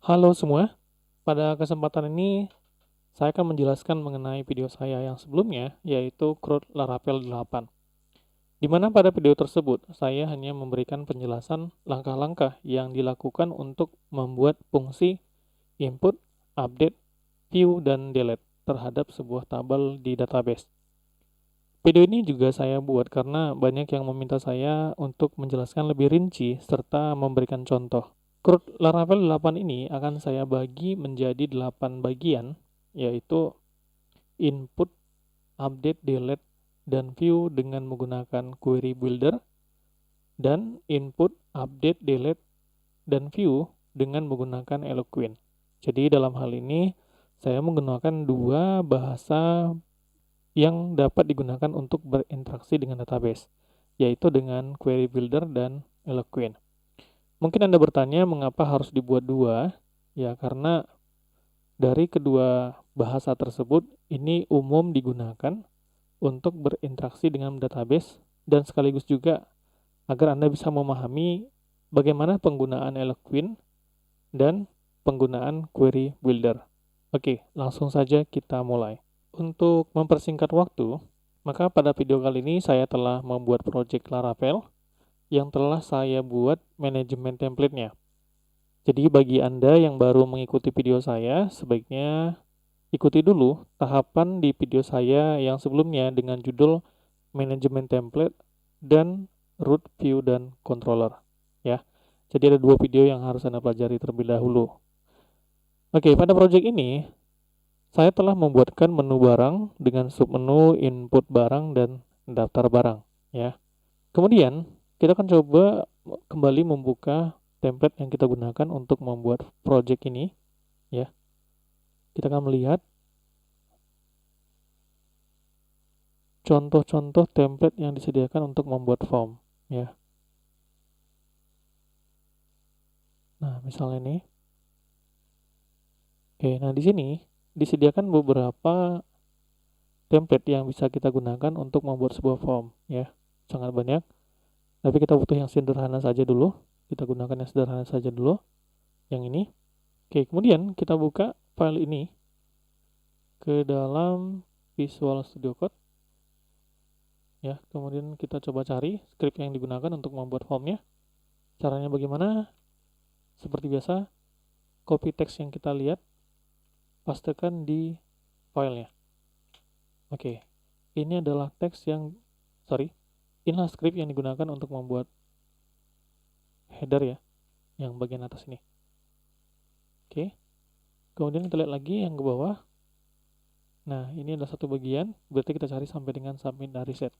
Halo semua, pada kesempatan ini saya akan menjelaskan mengenai video saya yang sebelumnya, yaitu CRUD Laravel 8. Di mana pada video tersebut, saya hanya memberikan penjelasan langkah-langkah yang dilakukan untuk membuat fungsi input, update, view, dan delete terhadap sebuah tabel di database. Video ini juga saya buat karena banyak yang meminta saya untuk menjelaskan lebih rinci serta memberikan contoh. CRUD Laravel 8 ini akan saya bagi menjadi 8 bagian, yaitu input, update, delete, dan view dengan menggunakan query builder, dan input, update, delete, dan view dengan menggunakan Eloquent. Jadi dalam hal ini, saya menggunakan dua bahasa yang dapat digunakan untuk berinteraksi dengan database, yaitu dengan query builder dan Eloquent. Mungkin Anda bertanya mengapa harus dibuat dua? Ya, karena dari kedua bahasa tersebut ini umum digunakan untuk berinteraksi dengan database dan sekaligus juga agar Anda bisa memahami bagaimana penggunaan Eloquent dan penggunaan query builder. Oke, langsung saja kita mulai. Untuk mempersingkat waktu, maka pada video kali ini saya telah membuat project Laravel yang telah saya buat manajemen template-nya. Jadi bagi Anda yang baru mengikuti video saya, sebaiknya ikuti dulu tahapan di video saya yang sebelumnya dengan judul manajemen template dan root view dan controller. Ya, jadi ada dua video yang harus Anda pelajari terlebih dahulu. Oke, pada project ini saya telah membuatkan menu barang dengan submenu input barang dan daftar barang. Ya, kemudian kita akan coba kembali membuka template yang kita gunakan untuk membuat project ini. Ya, kita akan melihat contoh-contoh template yang disediakan untuk membuat form, ya. Nah, misalnya ini. Oke, nah di sini disediakan beberapa template yang bisa kita gunakan untuk membuat sebuah form, ya. Sangat banyak, tapi kita butuh yang sederhana saja dulu. Kita gunakan yang sederhana saja dulu, yang ini. Oke, kemudian kita buka file ini ke dalam Visual Studio Code, ya. Kemudian kita coba cari script yang digunakan untuk membuat formnya. Caranya bagaimana? Seperti biasa, copy text yang kita lihat, pastekan di filenya. Oke, ini adalah teks yang, inilah script yang digunakan untuk membuat header ya, yang bagian atas ini. Oke, kemudian kita lihat lagi yang ke bawah. Nah, ini adalah satu bagian, berarti kita cari sampai dengan submit dan reset.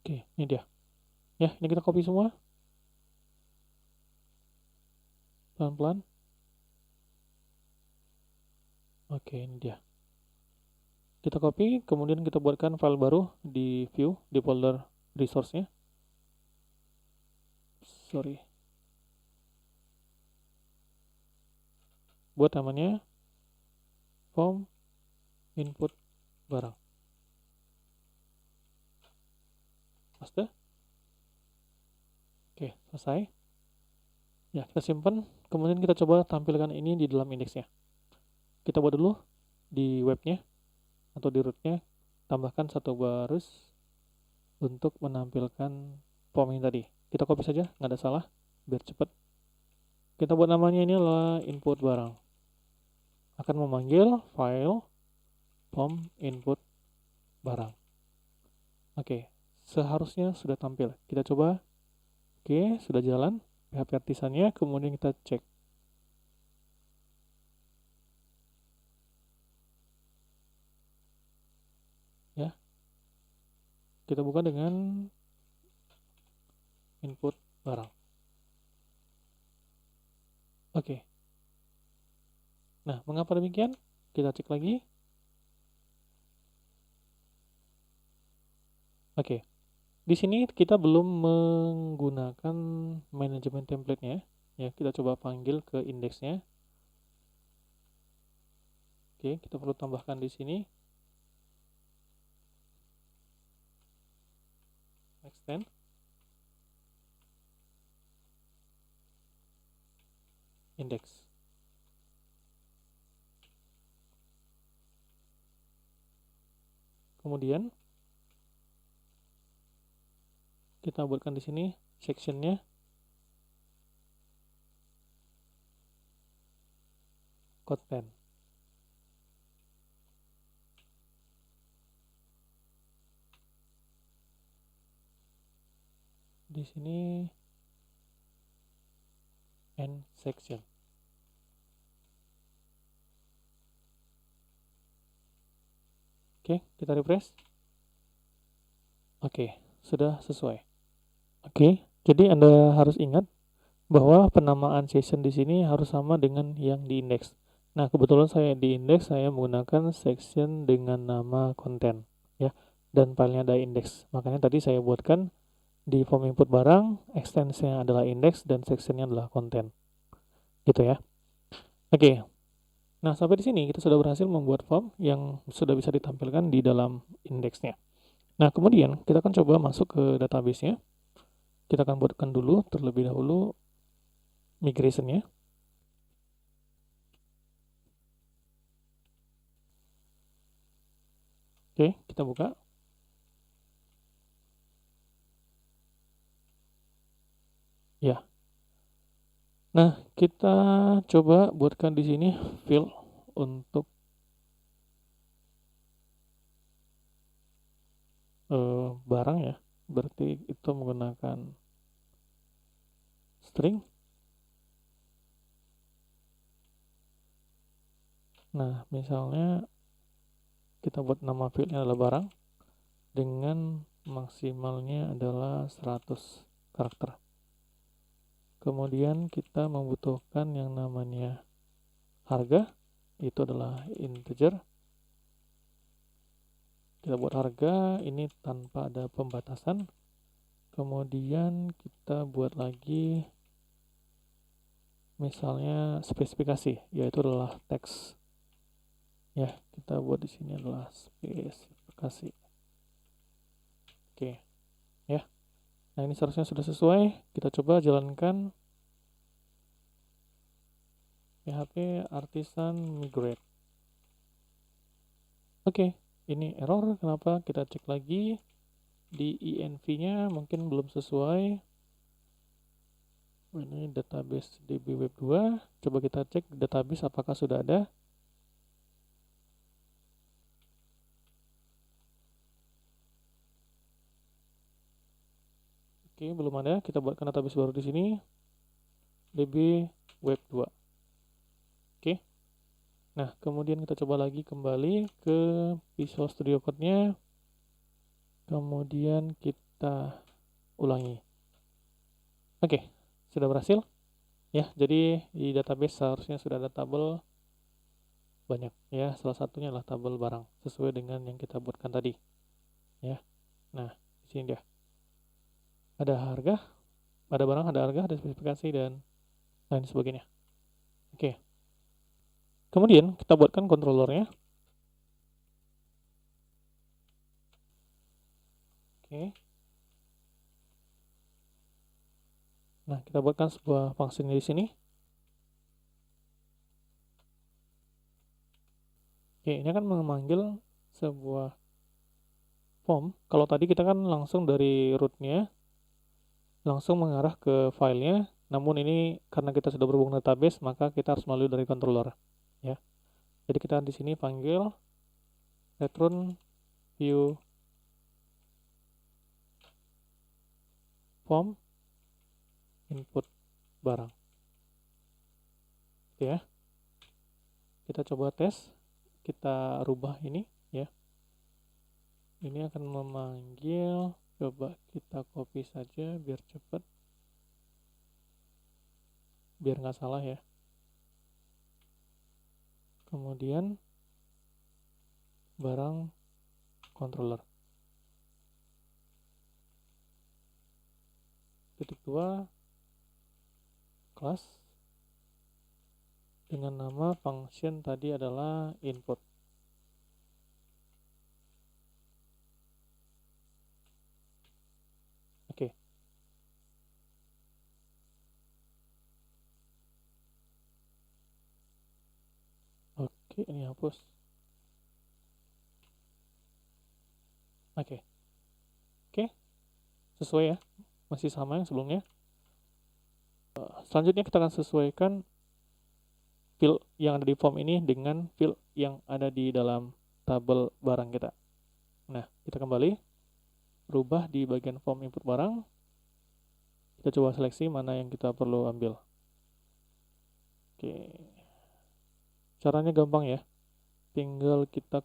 Oke, ini dia. Ya, ini kita copy semua. Pelan-pelan. Oke, ini dia. Kita copy, kemudian kita buatkan file baru di view, di folder resource-nya. Buat namanya form input barang. Paste. Oke, selesai. Ya, kita simpan. Kemudian kita coba tampilkan ini di dalam indeksnya. Kita buat dulu di webnya atau di rootnya, tambahkan satu baris untuk menampilkan form ini tadi. Kita copy saja, nggak ada salah, biar cepat. Kita buat namanya ini adalah input barang. Akan memanggil file form input barang. Oke, seharusnya sudah tampil. Kita coba. Oke, sudah jalan. PHP artisannya, kemudian kita cek. Ya, kita buka dengan input barang. Oke. Nah, mengapa demikian? Kita cek lagi. Oke. Di sini kita belum menggunakan manajemen template-nya. Ya, kita coba panggil ke indeksnya. Oke, kita perlu tambahkan di sini extend index. Kemudian kita buatkan di sini sectionnya content. Di sini end section. Oke, kita refresh. Oke, sudah sesuai. Oke, jadi Anda harus ingat bahwa penamaan session di sini harus sama dengan yang di index. Nah, kebetulan saya di index saya menggunakan section dengan nama konten ya, dan filenya ada index. Makanya tadi saya buatkan di form input barang, extensinya adalah index dan sectionnya adalah konten. Gitu ya. Oke. Nah, sampai di sini kita sudah berhasil membuat form yang sudah bisa ditampilkan di dalam indeksnya. Nah, kemudian kita akan coba masuk ke database-nya. Kita akan buatkan dulu terlebih dahulu migration-nya. Oke, kita buka. Ya. Nah, kita coba buatkan di sini field untuk barang ya. Berarti itu menggunakan string. Nah, misalnya kita buat nama fieldnya adalah barang dengan maksimalnya adalah 100 karakter. Kemudian kita membutuhkan yang namanya harga, itu adalah integer. Kita buat harga ini tanpa ada pembatasan. Kemudian kita buat lagi misalnya spesifikasi, yaitu adalah teks. Ya, kita buat di sini adalah spesifikasi. Oke, ya. Nah, ini seharusnya sudah sesuai. Kita coba jalankan PHP Artisan Migrate. Oke, ini error. Kenapa? Kita cek lagi di env-nya mungkin belum sesuai. Ini database DB Web 2. Coba kita cek database apakah sudah ada. Oke, belum ada. Kita buatkan database baru di sini. DB Web 2. Oke. Nah, kemudian kita coba lagi kembali ke Visual Studio Code-nya. Kemudian kita ulangi. Oke, sudah berhasil. Ya, jadi di database seharusnya sudah ada tabel banyak ya. Salah satunya adalah tabel barang sesuai dengan yang kita buatkan tadi. Ya. Nah, di sini dia. Ada harga, ada barang, ada harga, ada spesifikasi dan lain sebagainya. Oke. Kemudian kita buatkan controllernya. Oke. Nah, kita buatkan sebuah fungsi di sini. Oke, ini akan memanggil sebuah form. Kalau tadi kita kan langsung dari rootnya langsung mengarah ke filenya. Namun ini karena kita sudah berhubung database, maka kita harus melalui dari controller. Ya. Jadi kita di sini panggil return view form input barang. Oke ya. Kita coba tes. Kita rubah ini ya. Ini akan memanggil, coba kita copy saja biar cepat. Biar nggak salah ya. Kemudian barang controller. Titik 2 kelas dengan nama function tadi adalah input. Oke. Oke, ini hapus. Oke. Oke. Sesuai ya. Masih sama yang sebelumnya. Selanjutnya kita akan sesuaikan field yang ada di form ini dengan field yang ada di dalam tabel barang kita. Nah, kita kembali rubah di bagian form input barang. Kita coba seleksi mana yang kita perlu ambil. Oke. Caranya gampang ya. Tinggal kita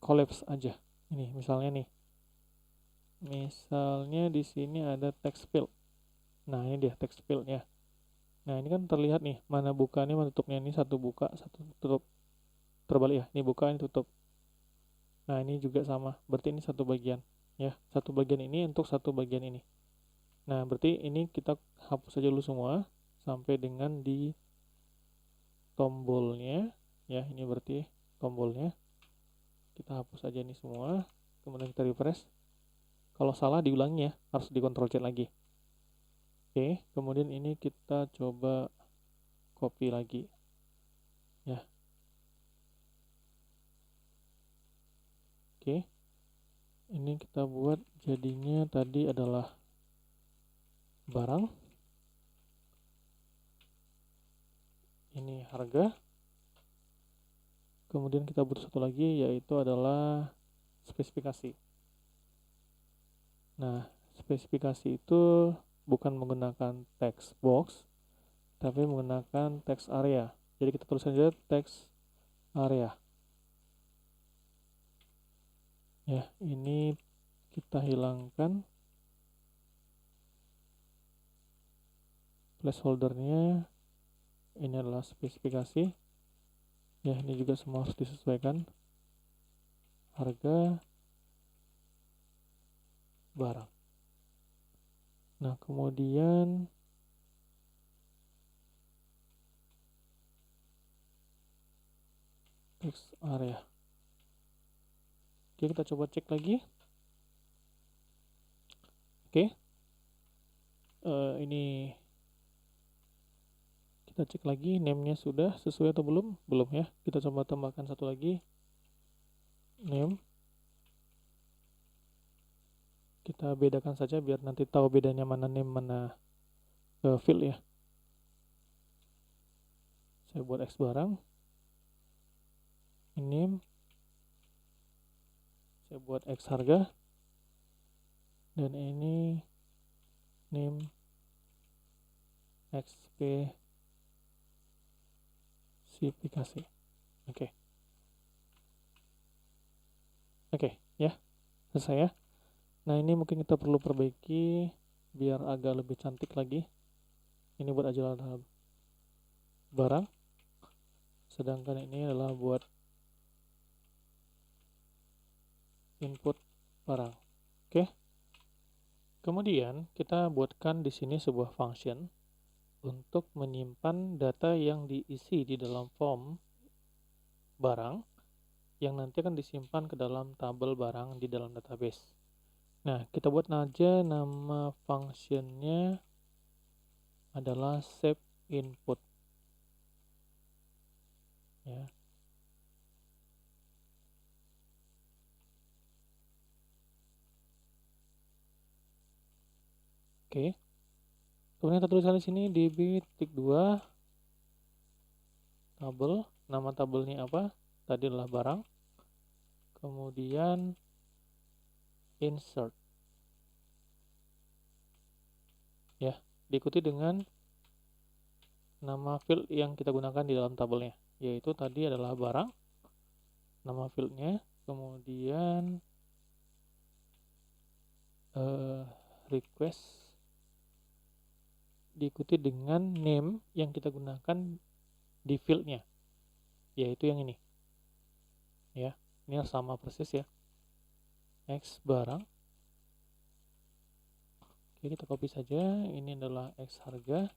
collapse aja. Ini misalnya nih. Misalnya di sini ada text field. Nah, ini dia text fieldnya. Nah, ini kan terlihat nih, mana bukanya, mana tutupnya. Ini satu buka, satu tutup. Terbalik ya, ini buka, ini tutup. Nah, ini juga sama, berarti ini satu bagian. Ya, satu bagian ini untuk satu bagian ini. Nah, berarti ini kita hapus aja dulu semua, sampai dengan di tombolnya. Ya, ini berarti tombolnya. Kita hapus aja ini semua, kemudian kita refresh. Kalau salah diulangi ya, harus di Ctrl Z lagi. Oke, kemudian ini kita coba copy lagi. Ya. Oke. Ini kita buat jadinya tadi adalah barang. Ini harga. Kemudian kita butuh satu lagi yaitu adalah spesifikasi. Nah, spesifikasi itu bukan menggunakan text box, tapi menggunakan text area. Jadi kita tulis saja text area. Ya, ini kita hilangkan placeholdernya. Ini adalah spesifikasi. Ya, ini juga semua harus disesuaikan. Harga barang. Nah, kemudian text area. Oke, kita coba cek lagi. Oke. Ini kita cek lagi name-nya sudah sesuai atau belum? Belum ya. Kita coba tambahkan satu lagi. Name. Kita bedakan saja biar nanti tahu bedanya mana name mana field ya. Saya buat X barang. Name. Saya buat X harga. Dan ini name X spesifikasi. Oke. Oke, ya. Selesai ya. Nah, ini mungkin kita perlu perbaiki biar agak lebih cantik lagi. Ini buat aja barang. Sedangkan ini adalah buat input barang. Oke. Kemudian kita buatkan di sini sebuah function untuk menyimpan data yang diisi di dalam form barang yang nanti akan disimpan ke dalam tabel barang di dalam database. Nah, kita buat aja nama functionnya adalah save input. Ya. Oke. Kemudian kita tuliskan di sini db-2 tabel. Nama tabelnya apa? Tadi adalah barang. Kemudian insert. Ya, diikuti dengan nama field yang kita gunakan di dalam tabelnya, yaitu tadi adalah barang, nama fieldnya, kemudian request, diikuti dengan name yang kita gunakan di fieldnya, yaitu yang ini. Ya, ini sama persis ya. X barang. Oke, kita copy saja. Ini adalah X harga.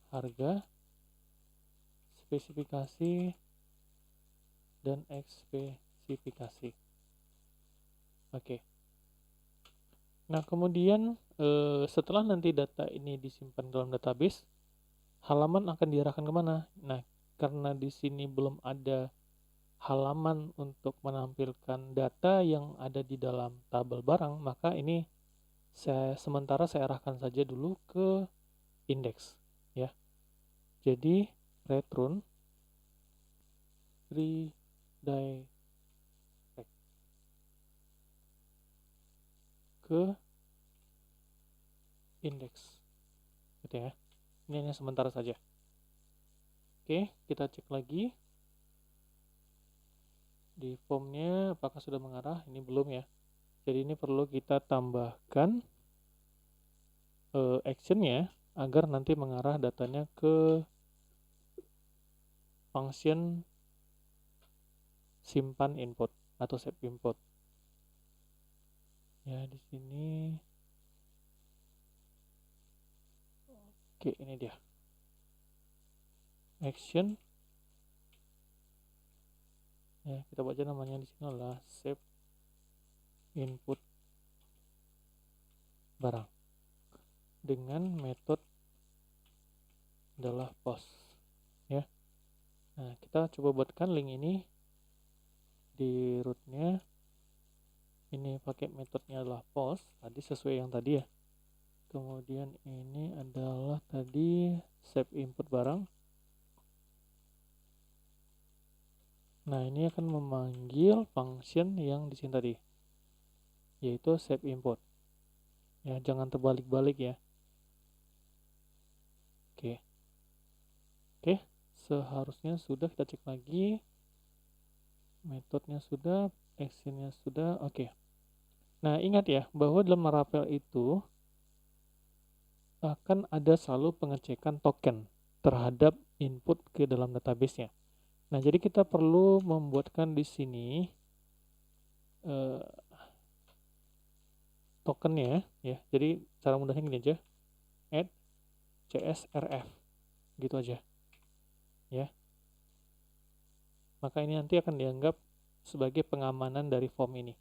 harga, spesifikasi, dan ekspesifikasi. Oke. Nah, kemudian setelah nanti data ini disimpan dalam database, halaman akan diarahkan kemana? Nah, karena di sini belum ada halaman untuk menampilkan data yang ada di dalam tabel barang, maka ini sementara saya arahkan saja dulu ke indeks, ya. Jadi return redirect ke indeks, gitu ya. Ini hanya sementara saja. Oke, kita cek lagi di formnya apakah sudah mengarah. Ini belum ya, jadi ini perlu kita tambahkan actionnya agar nanti mengarah datanya ke function simpan input atau save input. Ya, di sini. Oke, ini dia. Action. Ya, kita baca namanya di sini adalah save input barang dengan metode adalah post, ya. Nah, kita coba buatkan link ini di rootnya. Ini pakai metodenya adalah post, tadi sesuai yang tadi ya. Kemudian ini adalah tadi save input barang. Nah, ini akan memanggil function yang di sini tadi, yaitu save input. Ya, jangan terbalik-balik ya. Oke. Oke, seharusnya sudah. Kita cek lagi. Metodenya sudah, actionnya sudah. Oke. Nah, ingat ya, bahwa dalam Laravel itu akan ada selalu pengecekan token terhadap input ke dalam database-nya. Nah, jadi kita perlu membuatkan di sini tokennya ya. Jadi cara mudahnya gini aja, add csrf gitu aja ya. Maka ini nanti akan dianggap sebagai pengamanan dari form ini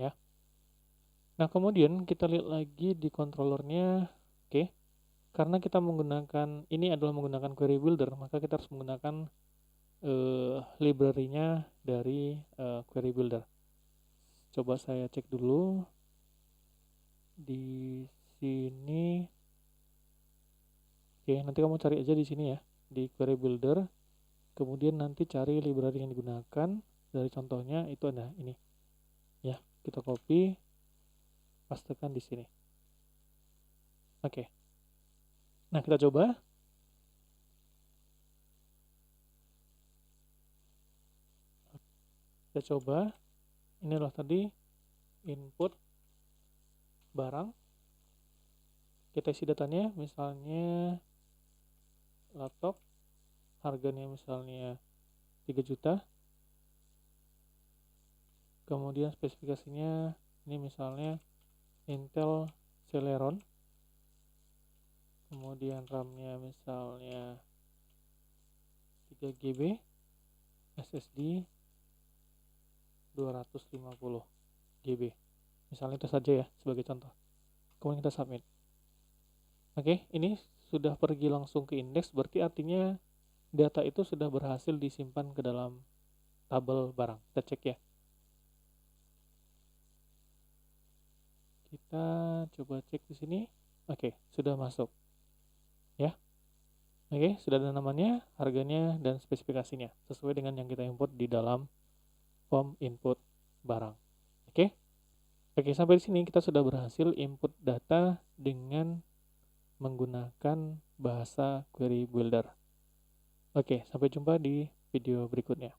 ya. Nah, kemudian kita lihat lagi di controllernya. Oke, karena kita menggunakan ini adalah menggunakan query builder, maka kita harus menggunakan library-nya dari query builder. Coba saya cek dulu di sini. Oke, nanti kamu cari aja di sini ya, di query builder. Kemudian nanti cari library yang digunakan. Dari contohnya itu ada ini. Ya, kita copy, pastekan di sini. Oke. Nah, kita coba. Kita coba. Ini adalah tadi input barang. Kita isi datanya, misalnya laptop, harganya misalnya 3 juta. Kemudian spesifikasinya ini misalnya Intel Celeron. Kemudian RAM-nya misalnya 3 GB, SSD 250 GB. Misalnya itu saja ya sebagai contoh. Kemudian kita submit. Oke, ini sudah pergi langsung ke indeks, berarti artinya data itu sudah berhasil disimpan ke dalam tabel barang. Kita cek ya. Kita coba cek di sini. Oke, sudah masuk. Ya. Oke, sudah ada namanya, harganya, dan spesifikasinya sesuai dengan yang kita import di dalam form input barang. Oke. Oke, sampai di sini kita sudah berhasil input data dengan menggunakan bahasa query builder. Oke, sampai jumpa di video berikutnya.